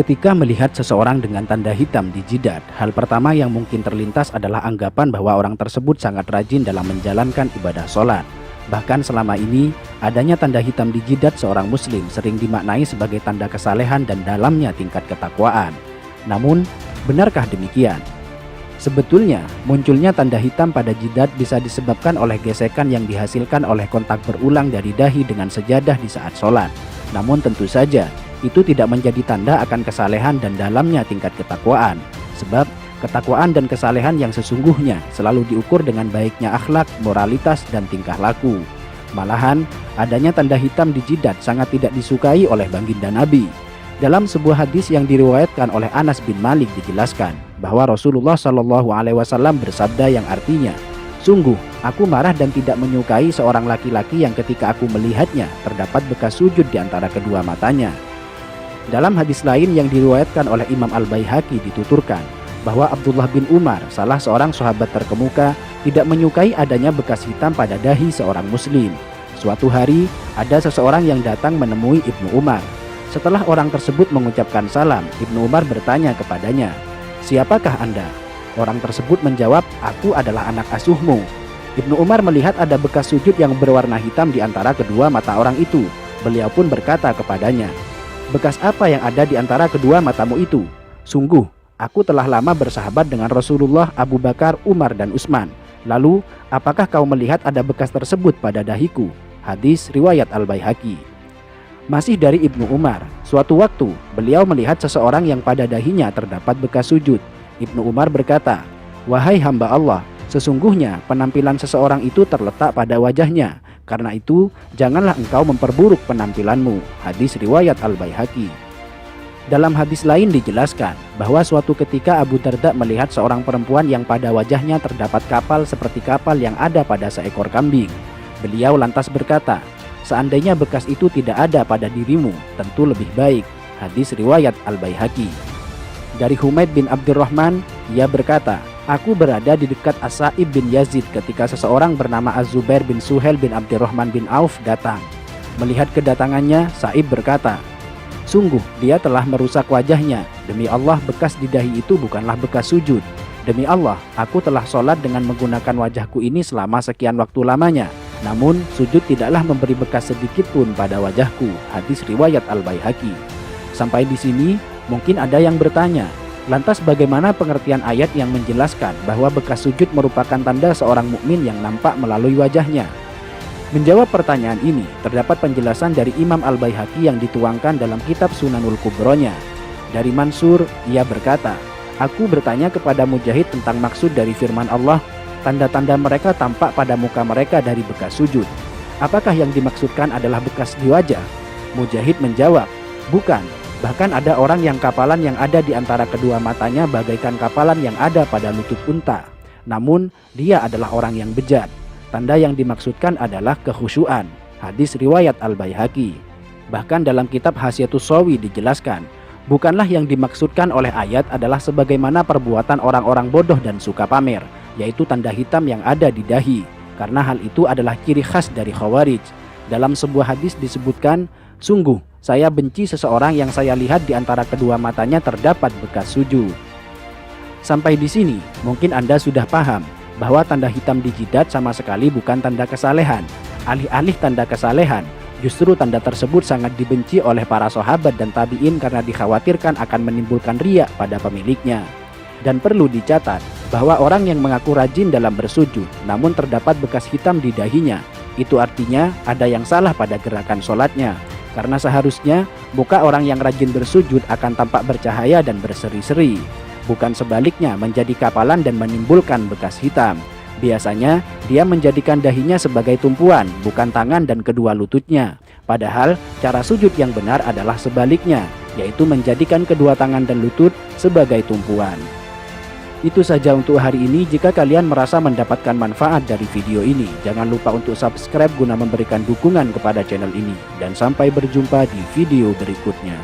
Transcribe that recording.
Ketika melihat seseorang dengan tanda hitam di jidat, hal pertama yang mungkin terlintas adalah anggapan bahwa orang tersebut sangat rajin dalam menjalankan ibadah sholat. Bahkan selama ini, adanya tanda hitam di jidat seorang muslim sering dimaknai sebagai tanda kesalehan dan dalamnya tingkat ketakwaan. Namun, benarkah demikian? Sebetulnya, munculnya tanda hitam pada jidat bisa disebabkan oleh gesekan yang dihasilkan oleh kontak berulang dari dahi dengan sejadah di saat sholat. Namun tentu saja, itu tidak menjadi tanda akan kesalehan dan dalamnya tingkat ketakwaan. Sebab, ketakwaan dan kesalehan yang sesungguhnya selalu diukur dengan baiknya akhlak, moralitas, dan tingkah laku. Malahan, adanya tanda hitam di jidat sangat tidak disukai oleh baginda Nabi. Dalam sebuah hadis yang diriwayatkan oleh Anas bin Malik dijelaskan bahwa Rasulullah SAW bersabda yang artinya, "Sungguh, aku marah dan tidak menyukai seorang laki-laki yang ketika aku melihatnya terdapat bekas sujud di antara kedua matanya." Dalam hadis lain yang diriwayatkan oleh Imam Al-Baihaqi dituturkan bahwa Abdullah bin Umar, salah seorang sahabat terkemuka, tidak menyukai adanya bekas hitam pada dahi seorang muslim. Suatu hari, ada seseorang yang datang menemui Ibnu Umar. Setelah orang tersebut mengucapkan salam, Ibnu Umar bertanya kepadanya, "Siapakah Anda?" Orang tersebut menjawab, "Aku adalah anak asuhmu." Ibnu Umar melihat ada bekas sujud yang berwarna hitam di antara kedua mata orang itu. Beliau pun berkata kepadanya, "Bekas apa yang ada di antara kedua matamu itu?" "Sungguh, aku telah lama bersahabat dengan Rasulullah, Abu Bakar, Umar, dan Utsman. Lalu, apakah kau melihat ada bekas tersebut pada dahiku?" Hadis riwayat Al-Baihaqi. Masih dari Ibnu Umar, suatu waktu beliau melihat seseorang yang pada dahinya terdapat bekas sujud. Ibnu Umar berkata, "Wahai hamba Allah, sesungguhnya penampilan seseorang itu terletak pada wajahnya. Karena itu, janganlah engkau memperburuk penampilanmu." Hadis riwayat Al-Baihaqi. Dalam hadis lain dijelaskan bahwa suatu ketika Abu Darda melihat seorang perempuan yang pada wajahnya terdapat kapal seperti kapal yang ada pada seekor kambing. Beliau lantas berkata, "Seandainya bekas itu tidak ada pada dirimu, tentu lebih baik." Hadis riwayat Al-Baihaqi. Dari Humaid bin Abdurrahman, ia berkata, "Aku berada di dekat As-Sa'ib bin Yazid ketika seseorang bernama Az-Zubair bin Suhail bin Abdurrahman bin Auf datang. Melihat kedatangannya, Sa'ib berkata, 'Sungguh dia telah merusak wajahnya. Demi Allah, bekas di dahi itu bukanlah bekas sujud. Demi Allah, aku telah sholat dengan menggunakan wajahku ini selama sekian waktu lamanya. Namun, sujud tidaklah memberi bekas sedikit pun pada wajahku." Hadis riwayat Al-Baihaqi. Sampai di sini, mungkin ada yang bertanya, lantas bagaimana pengertian ayat yang menjelaskan bahwa bekas sujud merupakan tanda seorang mukmin yang nampak melalui wajahnya? Menjawab pertanyaan ini, terdapat penjelasan dari Imam Al-Baihaqi yang dituangkan dalam kitab Sunanul Kubronya. Dari Mansur, ia berkata, "Aku bertanya kepada Mujahid tentang maksud dari firman Allah, tanda-tanda mereka tampak pada muka mereka dari bekas sujud. Apakah yang dimaksudkan adalah bekas di wajah?" Mujahid menjawab, "Bukan, bahkan ada orang yang kapalan yang ada di antara kedua matanya bagaikan kapalan yang ada pada lutut unta. Namun, dia adalah orang yang bejat. Tanda yang dimaksudkan adalah kekhusyuan." Hadis riwayat Al-Baihaqi. Bahkan dalam kitab Hasyiatus Shawi dijelaskan, bukanlah yang dimaksudkan oleh ayat adalah sebagaimana perbuatan orang-orang bodoh dan suka pamer, yaitu tanda hitam yang ada di dahi, karena hal itu adalah ciri khas dari Khawarij. Dalam sebuah hadis disebutkan, "Sungguh, saya benci seseorang yang saya lihat di antara kedua matanya terdapat bekas sujud." Sampai di sini, mungkin Anda sudah paham bahwa tanda hitam di jidat sama sekali bukan tanda kesalehan. Alih-alih tanda kesalehan, justru tanda tersebut sangat dibenci oleh para sahabat dan tabi'in karena dikhawatirkan akan menimbulkan riya pada pemiliknya. Dan perlu dicatat bahwa orang yang mengaku rajin dalam bersujud namun terdapat bekas hitam di dahinya, itu artinya ada yang salah pada gerakan sholatnya. Karena seharusnya muka orang yang rajin bersujud akan tampak bercahaya dan berseri-seri, bukan sebaliknya menjadi kapalan dan menimbulkan bekas hitam. Biasanya dia menjadikan dahinya sebagai tumpuan, bukan tangan dan kedua lututnya. Padahal cara sujud yang benar adalah sebaliknya, yaitu menjadikan kedua tangan dan lutut sebagai tumpuan. Itu saja untuk hari ini. Jika kalian merasa mendapatkan manfaat dari video ini, jangan lupa untuk subscribe guna memberikan dukungan kepada channel ini. Dan sampai berjumpa di video berikutnya.